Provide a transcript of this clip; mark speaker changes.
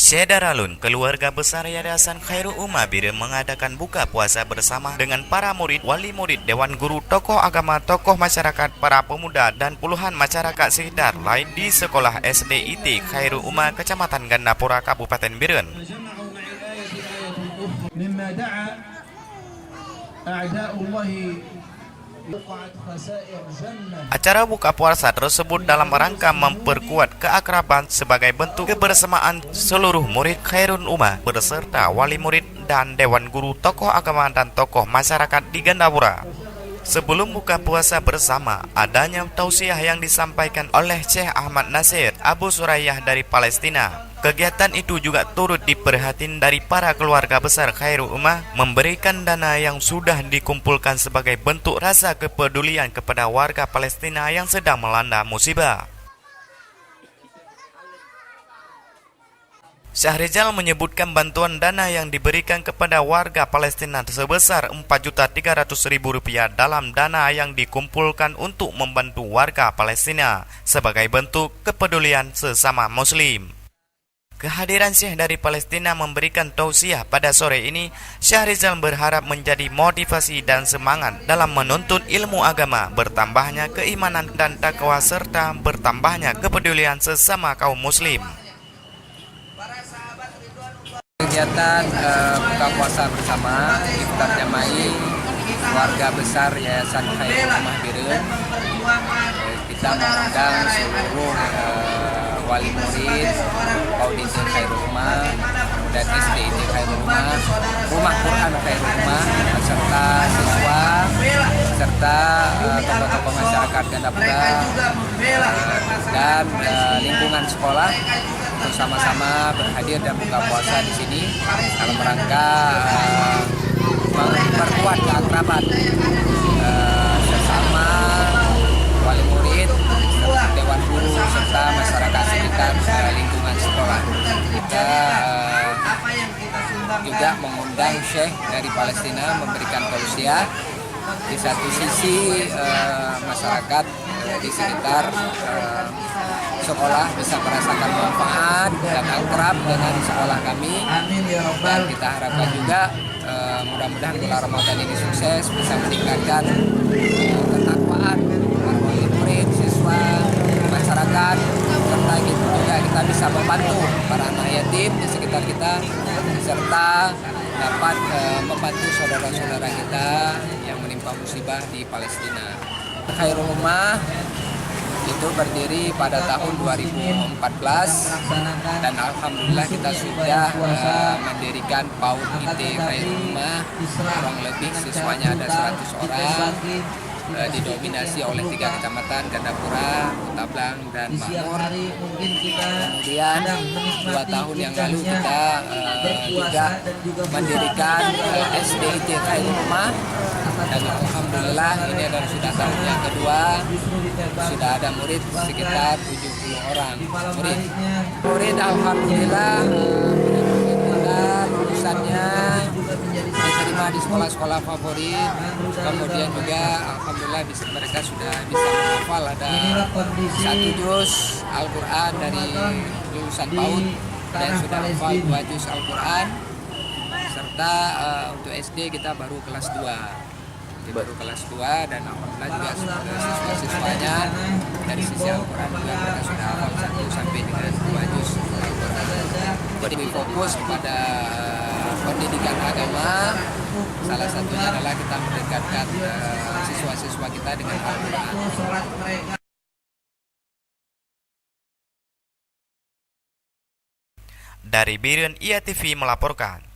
Speaker 1: Syekh Daralun, keluarga besar Yayasan Khairul Ummah Biren mengadakan buka puasa bersama dengan para murid, wali murid, dewan guru, tokoh agama, tokoh masyarakat, para pemuda, dan puluhan masyarakat sekitar lain di sekolah SDIT Khairul Ummah, Kecamatan Gandapura, Kabupaten Biren. Acara buka puasa tersebut dalam rangka memperkuat keakraban sebagai bentuk kebersamaan seluruh murid Khairul Ummah beserta wali murid dan dewan guru, tokoh agama dan tokoh masyarakat di Gandapura. Sebelum buka puasa bersama, adanya tausiah yang disampaikan oleh Syekh Ahmad Nasir Abu Surayyah dari Palestina. Kegiatan itu juga turut diperhatiin dari para keluarga besar Khairul Ummah, memberikan dana yang sudah dikumpulkan sebagai bentuk rasa kepedulian kepada warga Palestina yang sedang melanda musibah. Syahrizal menyebutkan bantuan dana yang diberikan kepada warga Palestina sebesar Rp4.300.000 dalam dana yang dikumpulkan untuk membantu warga Palestina sebagai bentuk kepedulian sesama Muslim. Kehadiran Syekh dari Palestina memberikan tausiah pada sore ini. Syahrizal berharap menjadi motivasi dan semangat dalam menuntut ilmu agama, bertambahnya keimanan dan takwa serta bertambahnya kepedulian sesama kaum Muslim.
Speaker 2: Kegiatan buka puasa bersama iftar jama'i warga besar Yayasan Khairul Ummah Biren. Kita mengundang seluruh wali murid, auditor Khairul Ummah dan SDIT Khairul Ummah, Rumah Quran Khairul Ummah, serta siswa, serta tokoh-tokoh masyarakat Gandapura dan lingkungan sekolah untuk sama-sama berhadir dan buka puasa di sini dalam rangka memperkuat keakraban sesama wali murid, dewan guru serta masyarakat sekitar lingkungan sekolah. Kita juga mengundang Syekh dari Palestina memberikan tausiah. Di satu sisi masyarakat di sekitar sekolah bisa merasakan manfaat dan akrab dengan sekolah kami, dan kita harapkan juga mudah-mudahan bulan Ramadan ini sukses, bisa meningkatkan ketakwaan para wali murid, siswa, masyarakat, serta gitu juga kita bisa membantu para anak yatim di sekitar kita, serta dapat membantu saudara-saudara kita yang menimpa musibah di Palestina. Khairul Ummah itu berdiri pada tahun 2014 dan alhamdulillah kita sudah mendirikan PAUD IT Khairul Ummah, kurang lebih siswanya ada 100 orang, didominasi oleh 3 kecamatan, Gandapura, Kutablang, dan Makmur. Kemudian 2 tahun yang lalu kita juga mendirikan SDIT Khairul Ummah, dan alhamdulillah ini adalah sudah tahun yang kedua, sudah ada murid sekitar 70 orang murid alhamdulillah lulusannya diterima di sekolah-sekolah favorit. Kemudian juga alhamdulillah mereka sudah bisa menghafal, ada 1 juz Al-Quran dari lulusan PAUD dan sudah hafal 2 juz Al-Quran, serta untuk SD kita baru kelas 2 dan alhamdulillah juga siswa-siswanya dari sisi Al-Quran juga mereka sudah hafal 1 sampai dengan 2 juz Al-Quran. Jadi fokus pada pendidikan agama, salah satunya adalah kita mendekatkan siswa-siswa kita dengan Al-Quran.
Speaker 1: Dari Biren, IA TV melaporkan.